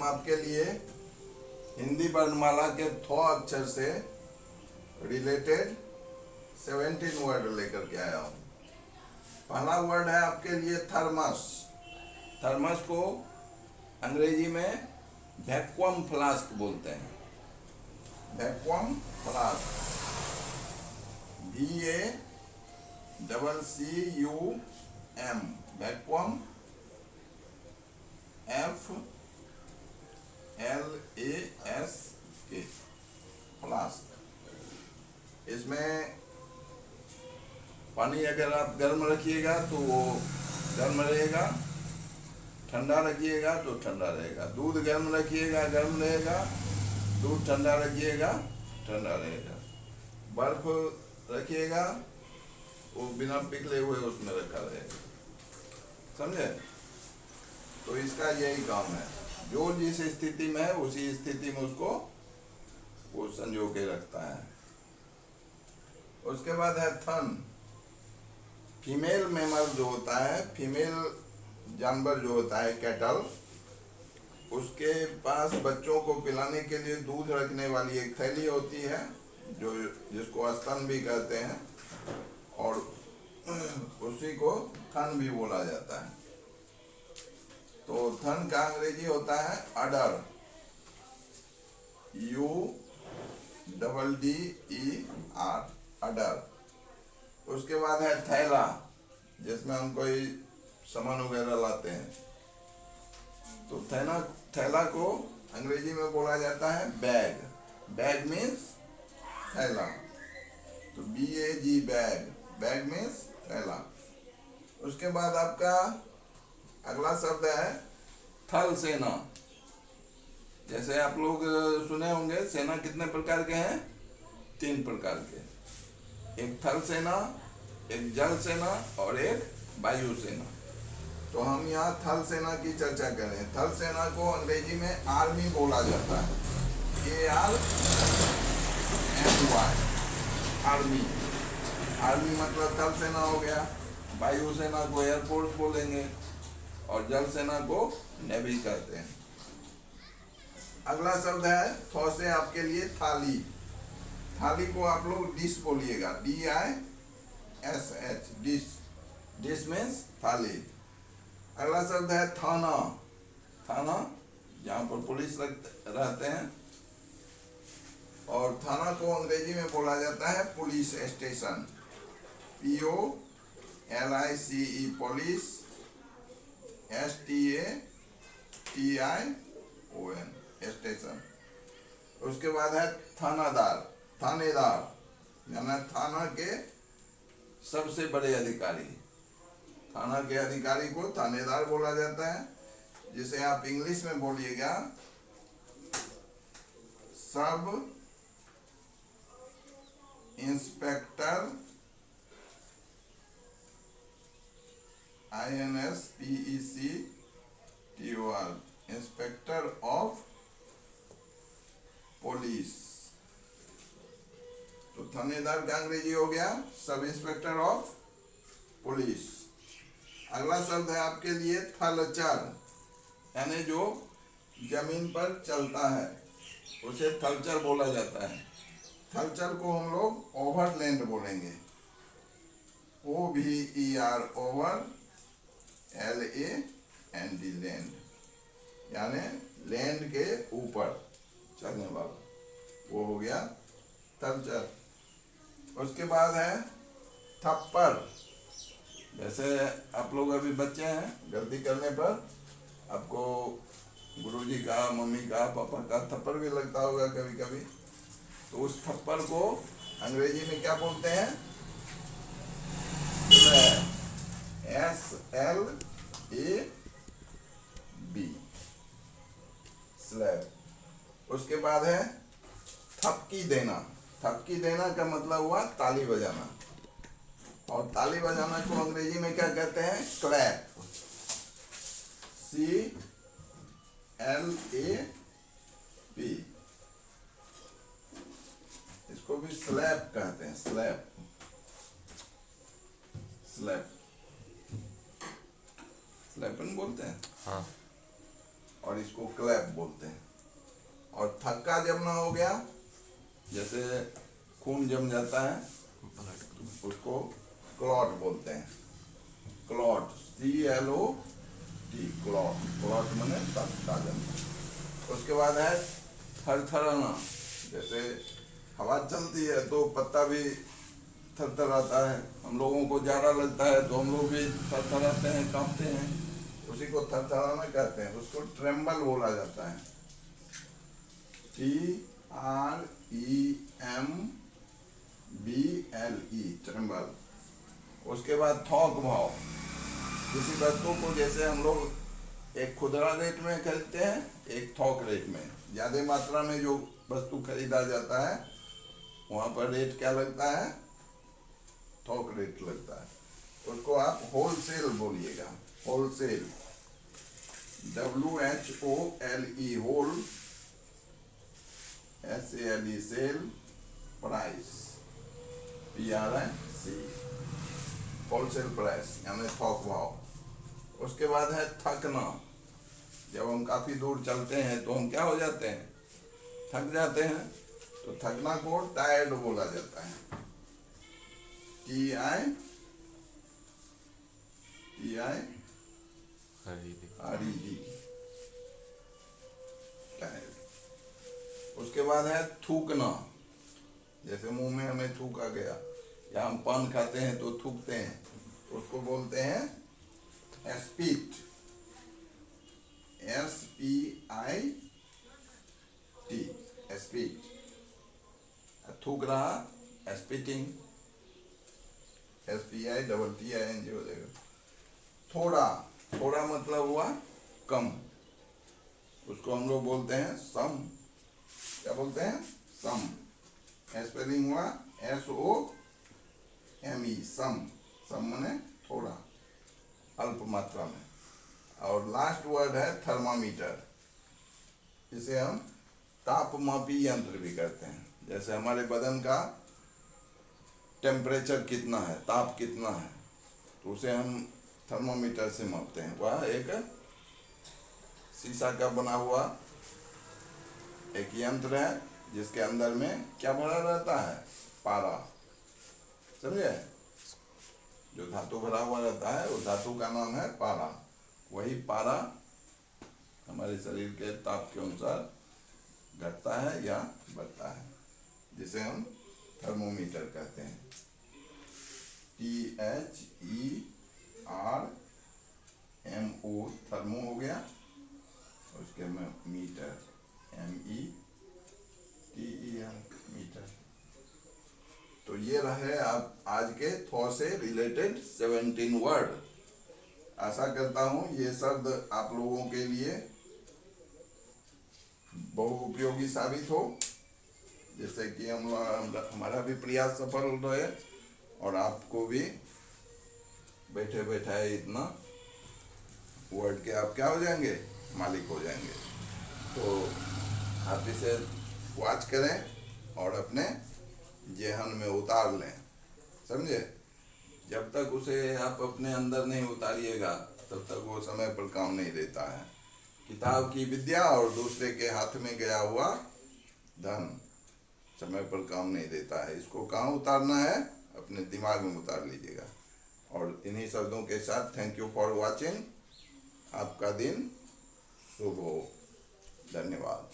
आपके लिए हिंदी वर्णमाला के थ अक्षर से रिलेटेड 17 वर्ड लेकर के आया हूँ। पहला वर्ड है आपके लिए थर्मस। थर्मस को अंग्रेजी में वैक्यूम फ्लास्क बोलते हैं। Vacuum flask, VACCUM, vacuum, FLASK, flask. इसमें पानी अगर आप गर्म रखिएगा तो वो गर्म रहेगा, ठंडा रखिएगा तो ठंडा रहेगा। दूध गर्म रखिएगा गर्म रहेगा, दूध ठंडा रखिएगा ठंडा रहेगा। बर्फ रखिएगा वो बिना पिघले हुए उसमें रखा रहेगा। समझे? तो इसका यही काम है, जो जिस स्थिति में है उसी स्थिति में उसको वो संजो के रखता है। उसके बाद है थन। फीमेल मैमल जो होता है, फीमेल जानवर जो होता है, कैटल, उसके पास बच्चों को पिलाने के लिए दूध रखने वाली एक थैली होती है, जो जिसको स्तन भी कहते हैं, और उसी को थन भी बोला जाता है। तो थन का अंग्रेजी होता है अडर, UDDER, अडर। उसके बाद है थैला, जिसमें हम कोई सामान वगैरह लाते हैं। तो थैला को अंग्रेजी में बोला जाता है बैग। बैग मीन्स थैला। तो BAG, बैग, बैग मीन्स थैला। उसके बाद आपका अगला शब्द है थल सेना। जैसे आप लोग सुने होंगे, सेना कितने प्रकार के हैं? 3 प्रकार के। एक थल सेना, एक जल सेना और एक वायु सेना। तो हम यहाँ थल सेना की चर्चा करें। थल सेना को अंग्रेजी में आर्मी बोला जाता है, ARMY, आर्मी। आर्मी मतलब थल सेना हो गया। वायु सेना को एयरफोर्स बोलेंगे और जल सेना को नेवी कहते हैं। अगला शब्द है थ से आपके लिए थाली। थाली को आप लोग डिश बोलिएगा, DISH, डिश। डिश मीन्स थाली। अगला शब्द है थाना। थाना जहाँ पर पुलिस रहते हैं, और थाना को अंग्रेजी में बोला जाता है police station, POLICE, police, STATION, station. उसके बाद है थानादार। थानेदार यानी थाना के सबसे बड़े अधिकारी। थाना के अधिकारी को थानेदार बोला जाता है, जिसे आप इंग्लिश में बोलिएगा sub inspector, INSPECTOR, inspector of police. तो थानेदार का अंग्रेजी हो गया सब इंस्पेक्टर ऑफ पुलिस। अगला शब्द है आपके लिए थलचर, यानी जो जमीन पर चलता है उसे थलचर बोला जाता है। थलचर को हम लोग ओवरलैंड बोलेंगे, OVER, ओवर, LAND, लैंड, यानी लैंड के ऊपर चलने वाला, वो हो गया थलचर। उसके बाद है थप्पड़। जैसे आप लोग अभी बच्चे हैं, गलती करने पर आपको गुरुजी का, मम्मी का, पापा का थप्पड़ भी लगता होगा कभी कभी। तो उस थप्पड़ को अंग्रेजी में क्या बोलते हैं? SLAB, slab. उसके बाद है थपकी देना। थपकी देना का मतलब हुआ ताली बजाना, और ताली बजाना को अंग्रेजी में क्या कहते हैं? Clap, CLAP। इसको भी स्लैप कहते हैं, स्लैप, स्लैप, स्लैपन बोलते हैं। हाँ। और इसको क्लैप बोलते हैं। और थक्का जमना हो गया, जैसे खून जम जाता है, उसको क्लॉट बोलते हैं। Clot, CLOT, clot. क्लॉट माने थक्का जमना। उसके बाद है थरथराना, जैसे हवा चलती है तो पत्ता भी थरथराता है, हम लोगों को जाड़ा लगता है तो हम लोग भी थरथराते हैं, कांपते हैं, उसी को थरथराना कहते हैं। उसको ट्रेम्बल बोला जाता है, TREMBLE, ट्रेम्बल। उसके बाद थोक भाव, किसी वस्तु को जैसे हम लोग एक खुदरा रेट में खरीदते हैं, एक थोक रेट में, ज्यादा मात्रा में जो वस्तु खरीदा जाता है वहां पर रेट क्या लगता है, थोक रेट लगता है। उसको आप होलसेल बोलिएगा, wholesale, WHOLE, whole, SALE, sale, price, PRIC, wholesale price यानी थोक भाव। उसके बाद है थकना, जब हम काफी दूर चलते हैं तो हम क्या हो जाते हैं, थक जाते हैं, तो थकना को टायर्ड बोला जाता है, TIRED। उसके बाद है थूकना, जैसे मुंह में हमें थूक आ गया, या हम पान खाते हैं तो थूकते हैं, तो उसको बोलते हैं स्पीट, SPIT, स्पीट। थूक रहा, स्पीटिंग, SPITTING हो जाएगा। थोड़ा, थोड़ा मतलब हुआ कम, उसको हम लोग बोलते हैं सम। क्या बोलते हैं, सम। स्पेलिंग हुआ SOME, सम। सम माने थोड़ा, अल्प मात्रा में। और लास्ट वर्ड है थर्मामीटर, इसे हम तापमापी यंत्र भी कहते हैं। जैसे हमारे बदन का टेम्परेचर कितना है, ताप कितना है, तो उसे हम थर्मामीटर से मापते हैं। वह एक शीशा का बना हुआ एक यंत्र है, जिसके अंदर में क्या भरा रहता है, पारा, समझे, जो धातु भरा हुआ रहता है, उस धातु का नाम है पारा। वही पारा हमारे शरीर के ताप के अनुसार घटता है या बढ़ता है, जिसे हम थर्मोमीटर कहते हैं। THERMO, थर्मो हो गया, उसके में मीटर, METER, मीटर। तो ये रहे आप आज के थॉ से रिलेटेड 17 वर्ड। आशा करता हूं ये शब्द आप लोगों के लिए बहुत उपयोगी साबित हो, जैसे कि हमारा भी प्रयास सफल रहे और आपको भी बैठे बैठाए इतना वर्ड के आप क्या हो जाएंगे, मालिक हो जाएंगे। तो आप इसे वॉच करें और अपने जेहन में उतार लें, समझे। जब तक उसे आप अपने अंदर नहीं उतारिएगा तब तक वो समय पर काम नहीं देता है। किताब की विद्या और दूसरे के हाथ में गया हुआ धन समय पर काम नहीं देता है। इसको कहाँ उतारना है, अपने दिमाग में उतार लीजिएगा। और इन्हीं शब्दों के साथ थैंक यू फॉर वॉचिंग। आपका दिन शुभ हो। धन्यवाद।